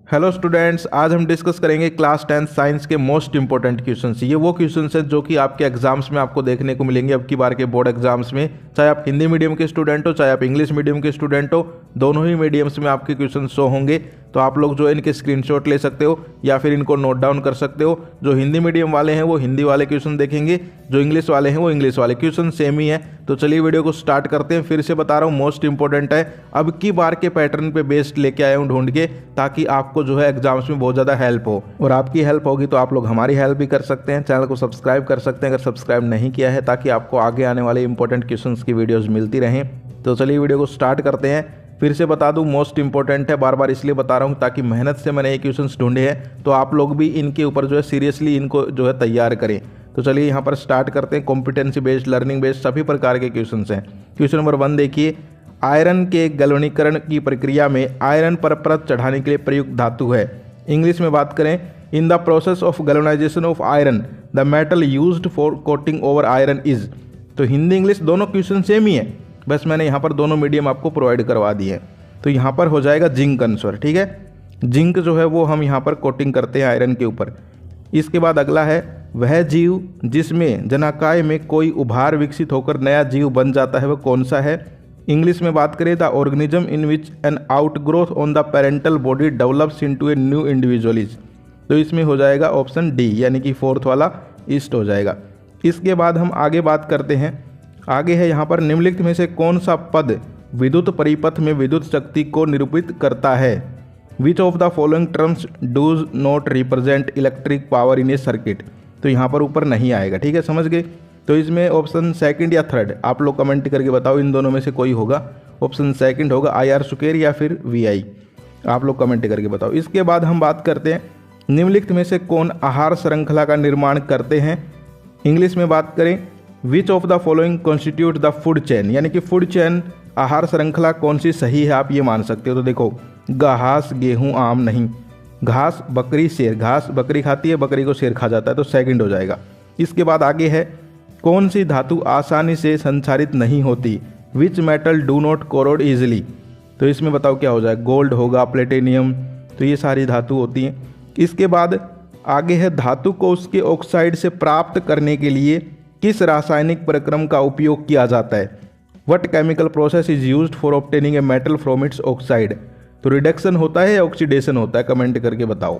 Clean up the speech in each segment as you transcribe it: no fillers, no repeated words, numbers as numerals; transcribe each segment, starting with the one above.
Hello students, आज हम discuss करेंगे क्लास 10 साइंस के मोस्ट इंपॉर्टेंट क्वेश्चंस। ये वो क्वेश्चंस हैं जो कि आपके एग्जाम्स में आपको देखने को मिलेंगे अब की बार के बोर्ड एग्जाम्स में। चाहे आप हिंदी मीडियम के स्टूडेंट हो, चाहे आप इंग्लिश मीडियम के स्टूडेंट हो, दोनों ही मीडियम्स में आपके क्वेश्चन शो होंगे। तो आप लोग जो है इनके स्क्रीनशॉट ले सकते हो या फिर इनको नोट डाउन कर सकते हो। जो हिंदी मीडियम वाले हैं वो हिंदी वाले क्वेश्चन देखेंगे, जो इंग्लिश वाले हैं वो इंग्लिश वाले। क्वेश्चन सेम ही है। तो चलिए वीडियो को स्टार्ट करते हैं। फिर से बता रहा हूँ, मोस्ट इंपॉर्टेंट है, अब की बार के पैटर्न पे बेस्ड लेके आया हूँ ढूंढ के, ताकि आपको जो है एग्जाम्स में बहुत ज़्यादा हेल्प हो। और आपकी हेल्प होगी तो आप लोग हमारी हेल्प भी कर सकते हैं। चैनल को सब्सक्राइब कर सकते हैं अगर सब्सक्राइब नहीं किया है, ताकि आपको आगे आने वाले इंपॉर्टेंट क्वेश्चंस की वीडियोस मिलती रहें। तो चलिए वीडियो को स्टार्ट करते हैं। फिर से बता दूं, मोस्ट इंपॉर्टेंट है, बार बार इसलिए बता रहा हूं ताकि मेहनत से मैंने ये क्वेश्चंस ढूंढे हैं, तो आप लोग भी इनके ऊपर जो है सीरियसली इनको जो है तैयार करें। तो चलिए यहाँ पर स्टार्ट करते हैं। कॉम्पिटेंसी बेस्ड, लर्निंग बेस्ड सभी प्रकार के क्वेश्चंस हैं। क्वेश्चन नंबर 1 देखिए, आयरन के गलवनीकरण की प्रक्रिया में आयरन पर परत चढ़ाने के लिए प्रयुक्त धातु है। इंग्लिश में बात करें, in the process of galvanisation of iron the metal used for coating over iron is. तो हिंदी इंग्लिश दोनों क्वेश्चन सेम ही है, बस मैंने यहाँ पर दोनों मीडियम आपको प्रोवाइड करवा दिए हैं। तो यहाँ पर हो जाएगा जिंक आंसर, ठीक है। जिंक जो है वो हम यहाँ पर कोटिंग करते हैं आयरन के ऊपर। इसके बाद अगला है, वह जीव जिसमें जनाकाय में कोई उभार विकसित होकर नया जीव बन जाता है वह कौन सा है। इंग्लिश में बात करें, the organism in which an outgrowth on the parental body develops into a new individual. तो इसमें हो जाएगा ऑप्शन डी, यानी कि फोर्थ वाला ईस्ट हो जाएगा। इसके बाद हम आगे बात करते हैं। आगे है यहाँ पर, निम्नलिखित में से कौन सा पद विद्युत परिपथ में विद्युत शक्ति को निरूपित करता है। Which of the following terms does not represent electric power in a circuit. तो यहाँ पर ऊपर नहीं आएगा, ठीक है, समझ गए। तो इसमें ऑप्शन सेकंड या थर्ड आप लोग कमेंट करके बताओ, इन दोनों में से कोई होगा। ऑप्शन सेकंड होगा IR स्क्वायर या फिर VI, आप लोग कमेंट करके बताओ। इसके बाद हम बात करते हैं, निम्नलिखित में से कौन आहार श्रृंखला का निर्माण करते हैं। इंग्लिश में बात करें, विच of the following constitute the food chain, यानी कि फूड चेन आहार श्रृंखला कौन सी सही है, आप ये मान सकते हो। तो देखो, घास, गेहूं, आम नहीं। घास, बकरी, शेर। घास बकरी खाती है, बकरी को शेर खा जाता है, तो सेकंड हो जाएगा। इसके बाद आगे है, कौन सी धातु आसानी से संचारित नहीं होती। Which metal do not corrode easily. तो इसमें बताओ क्या हो जाएगा, गोल्ड होगा, प्लेटिनियम। तो ये सारी धातु होती हैं। इसके बाद आगे है, धातु को उसके ऑक्साइड से प्राप्त करने के लिए किस रासायनिक प्रक्रम का उपयोग किया जाता है। What chemical process is used for obtaining a metal from its oxide. तो रिडक्शन होता है या ऑक्सीडेशन होता है, कमेंट करके बताओ,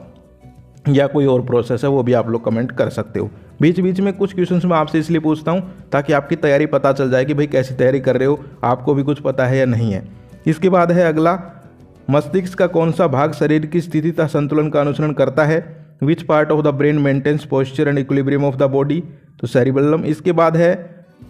या कोई और प्रोसेस है वो भी आप लोग कमेंट कर सकते हो। बीच बीच में कुछ क्वेश्चंस मैं आपसे इसलिए पूछता हूँ ताकि आपकी तैयारी पता चल जाए कि भाई कैसी तैयारी कर रहे हो, आपको भी कुछ पता है या नहीं है। इसके बाद है अगला, मस्तिष्क का कौन सा भाग शरीर की स्थिति तथा संतुलन का अनुसरण करता है। Which part of the brain maintains posture and equilibrium of the body. तो सेरिबेलम। इसके बाद है,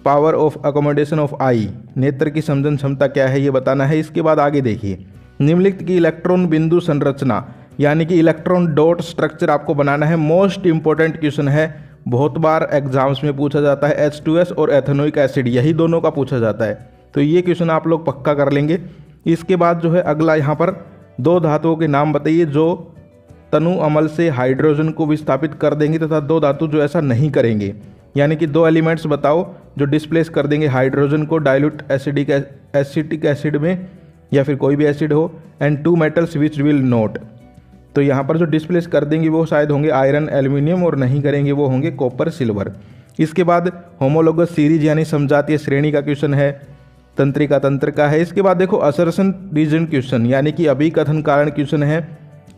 power of accommodation of eye, नेत्र की समझन क्षमता क्या है ये बताना है। इसके बाद आगे देखिए, निम्नलिखित की इलेक्ट्रॉन बिंदु संरचना, यानी कि इलेक्ट्रॉन डॉट स्ट्रक्चर आपको बनाना है। मोस्ट इंपॉर्टेंट क्वेश्चन है, बहुत बार एग्जाम्स में पूछा जाता है। H2S और एथेनोइक एसिड, यही दोनों का पूछा जाता है, तो ये क्वेश्चन आप लोग पक्का कर लेंगे। इसके बाद जो है अगला, यहाँ पर दो धातुओं के नाम बताइए जो तनु अमल से हाइड्रोजन को विस्थापित कर देंगे तथा दो धातु जो ऐसा नहीं करेंगे। यानी कि दो एलिमेंट्स बताओ जो डिस्प्लेस कर देंगे हाइड्रोजन को डाइल्यूट एसिटिक एसिड में, या फिर कोई भी एसिड हो। And two metals which will not. तो यहाँ पर जो डिस्प्लेस कर देंगे वो शायद होंगे आयरन, एल्यूमिनियम, और नहीं करेंगे वो होंगे कॉपर, सिल्वर। इसके बाद होमोलोगस सीरीज यानी समजातीय श्रेणी का क्वेश्चन है, तंत्रिका तंत्र का है। इसके बाद देखो, असर्शन रीजन क्वेश्चन, यानी कि अभिकथन कारण क्वेश्चन है।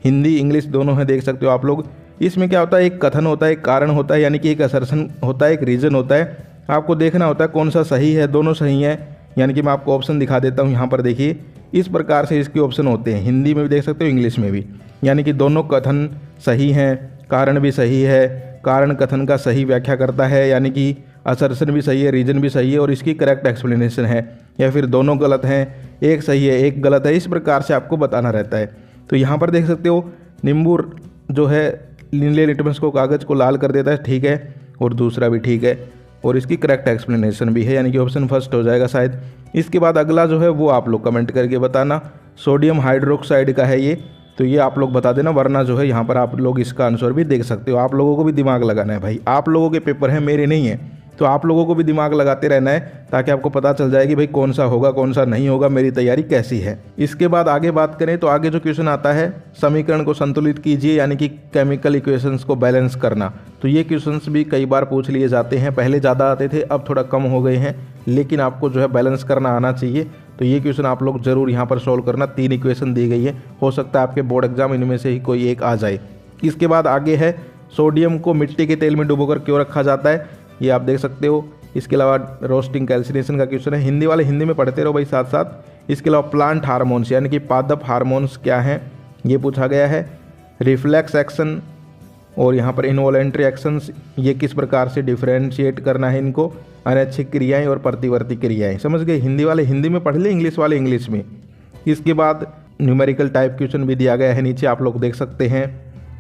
हिंदी इंग्लिश दोनों है, देख सकते हो आप लोग। इसमें क्या होता है, एक कथन होता है, एक कारण होता है, यानी कि एक असर्शन होता है, एक रीजन होता है। आपको देखना होता है कौन सा सही है, दोनों सही है। यानी कि मैं आपको ऑप्शन दिखा देता हूँ, यहाँ पर देखिए, इस प्रकार से इसके ऑप्शन होते हैं। हिंदी में भी देख सकते हो, इंग्लिश में भी। यानी कि दोनों कथन सही हैं, कारण भी सही है। कारण कथन का सही व्याख्या करता है, यानी कि असर्शन भी सही है, रीजन भी सही है, और इसकी करेक्ट एक्सप्लेनेशन है। या फिर दोनों गलत हैं, एक सही है एक गलत है, इस प्रकार से आपको बताना रहता है। तो यहाँ पर देख सकते हो, नींबू जो है नीले लिटमस को, कागज़ को लाल कर देता है, ठीक है, और दूसरा भी ठीक है, और इसकी करेक्ट एक्सप्लेनेशन भी है, यानी कि ऑप्शन फर्स्ट हो जाएगा शायद। इसके बाद अगला जो है वो आप लोग कमेंट करके बताना, सोडियम हाइड्रोक्साइड का है ये, तो ये आप लोग बता देना, वरना जो है यहाँ पर आप लोग इसका आंसर भी देख सकते हो। आप लोगों को भी दिमाग लगाना है भाई, आप लोगों के पेपर हैं, मेरे नहीं है। तो आप लोगों को भी दिमाग लगाते रहना है ताकि आपको पता चल जाए कि भाई कौन सा होगा कौन सा नहीं होगा, मेरी तैयारी कैसी है। इसके बाद आगे बात करें तो आगे जो क्वेश्चन आता है, समीकरण को संतुलित कीजिए, यानी कि केमिकल इक्वेशंस को बैलेंस करना। तो ये क्वेश्चंस भी कई बार पूछ लिए जाते हैं, पहले ज़्यादा आते थे, अब थोड़ा कम हो गए हैं, लेकिन आपको जो है बैलेंस करना आना चाहिए। तो ये क्वेश्चन आप लोग जरूर यहाँ पर सोल्व करना। 3 इक्वेशन दी गई है, हो सकता है आपके बोर्ड एग्जाम इनमें से ही कोई एक आ जाए। इसके बाद आगे है, सोडियम को मिट्टी के तेल में डुबोकर क्यों रखा जाता है, ये आप देख सकते हो। इसके अलावा रोस्टिंग कैल्सिनेशन का क्वेश्चन है, हिंदी वाले हिंदी में पढ़ते रहो भाई साथ साथ। इसके अलावा प्लांट हार्मोन्स यानी कि पादप हार्मोन्स क्या हैं, ये पूछा गया है। रिफ्लेक्स एक्शन और यहाँ पर इनवॉलेंट्री एक्शंस, ये किस प्रकार से डिफरेंशिएट करना है इनको, अनैच्छिक क्रियाएं और प्रतिवर्ती क्रियाएं। समझ गए, हिंदी वाले हिंदी में पढ़ ले, इंग्लिश वाले इंग्लिश में। इसके बाद न्यूमेरिकल टाइप क्वेश्चन भी दिया गया है, नीचे आप लोग देख सकते हैं।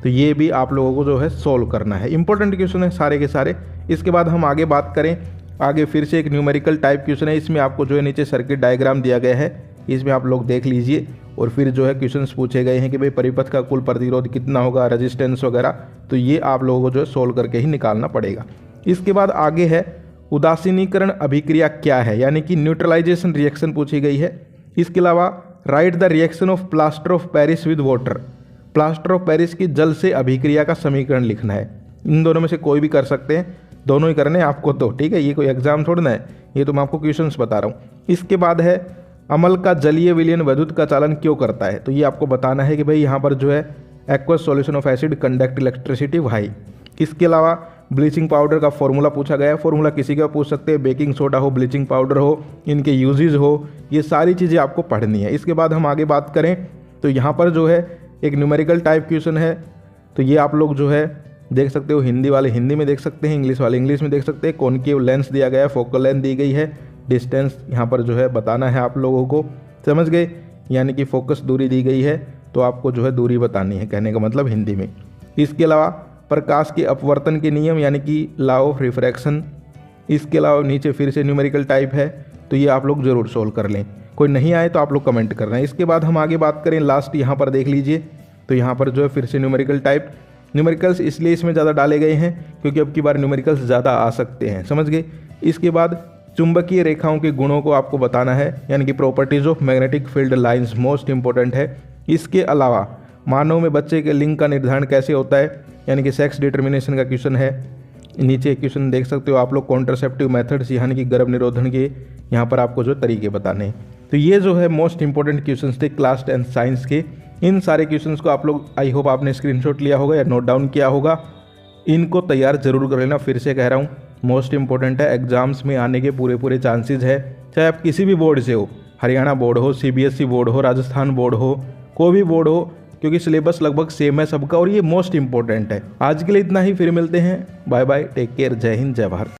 तो ये भी आप लोगों को जो है सोल्व करना है, इंपॉर्टेंट क्वेश्चन है सारे के सारे। इसके बाद हम आगे बात करें, आगे फिर से एक न्यूमेरिकल टाइप क्वेश्चन है, इसमें आपको जो है नीचे सर्किट डायग्राम दिया गया है, इसमें आप लोग देख लीजिए। और फिर जो है क्वेश्चंस पूछे गए हैं कि भाई परिपथ का कुल प्रतिरोध कितना होगा, रेजिस्टेंस वगैरह, तो ये आप लोगों को जो है सोल्व करके ही निकालना पड़ेगा। इसके बाद आगे है, उदासीनीकरण अभिक्रिया क्या है, यानी कि न्यूट्रलाइजेशन रिएक्शन पूछी गई है। इसके अलावा right the reaction of plaster of Paris with water, plaster of Paris की जल से अभिक्रिया का समीकरण लिखना है। इन दोनों में से कोई भी कर सकते हैं, दोनों ही करने हैं आपको तो, ठीक है, ये कोई एग्जाम छोड़ना है, ये तो मैं आपको क्वेश्चंस बता रहा हूँ। इसके बाद है, अम्ल का जलीय विलयन विद्युत का चालन क्यों करता है, तो ये आपको बताना है कि भाई यहाँ पर जो है aqueous solution of acid conduct electricity why. इसके अलावा ब्लीचिंग पाउडर का फॉर्मूला पूछा गया है, फॉर्मूला किसी का पूछ सकते हैं, बेकिंग सोडा हो, ब्लीचिंग पाउडर हो, इनके यूजेज हो, ये सारी चीज़ें आपको पढ़नी है। इसके बाद हम आगे बात करें तो यहाँ पर जो है एक न्यूमेरिकल टाइप क्वेश्चन है, तो ये आप लोग जो है देख सकते हो, हिंदी वाले हिंदी में देख सकते हैं, इंग्लिश वाले इंग्लिश में देख सकते हैं। कॉनकेव लेंस दिया गया है, फोकल लेंथ दी गई है, डिस्टेंस यहाँ पर जो है बताना है आप लोगों को, समझ गए, यानी कि फोकस दूरी दी गई है, तो आपको जो है दूरी बतानी है, कहने का मतलब हिंदी में। इसके अलावा प्रकाश के अपवर्तन के नियम यानी कि लॉ ऑफ रिफ्रैक्शन। इसके अलावा नीचे फिर से न्यूमेरिकल टाइप है, तो ये आप लोग ज़रूर सोल्व कर लें, कोई नहीं आए तो आप लोग कमेंट करना है। इसके बाद हम आगे बात करें, लास्ट यहाँ पर देख लीजिए, तो यहाँ पर जो है फिर से न्यूमेरिकल टाइप, न्यूमेरिकल्स इसलिए इसमें ज़्यादा डाले गए हैं क्योंकि अब की बार न्यूमेरिकल्स ज़्यादा आ सकते हैं, समझ गए। इसके बाद चुंबकीय रेखाओं के गुणों को आपको बताना है, यानी कि properties of magnetic field lines most important है। इसके अलावा मानव में बच्चे के लिंग का निर्धारण कैसे होता है, यानी कि सेक्स डिटर्मिनेशन का क्वेश्चन है। नीचे क्वेश्चन देख सकते हो आप लोग, कॉन्ट्रासेप्टिव मेथड्स यानी कि गर्भ निरोधन के यहाँ पर आपको जो तरीके बताने हैं। तो ये जो है मोस्ट इंपॉर्टेंट क्वेश्चंस थे क्लास 10 साइंस के। इन सारे क्वेश्चंस को आप लोग, आई होप आपने स्क्रीनशॉट लिया होगा या नोट डाउन किया होगा, इनको तैयार जरूर कर लेना। फिर से कह रहा हूँ, मोस्ट इंपॉर्टेंट है, एग्जाम्स में आने के पूरे चांसेस है, चाहे आप किसी भी बोर्ड से हो, हरियाणा बोर्ड हो, CBSE बोर्ड हो, राजस्थान बोर्ड हो, कोई भी बोर्ड हो, क्योंकि सिलेबस लगभग सेम है सबका और ये मोस्ट इंपॉर्टेंट है। आज के लिए इतना ही, फिर मिलते हैं, बाय बाय, टेक केयर, जय हिंद, जय भारत।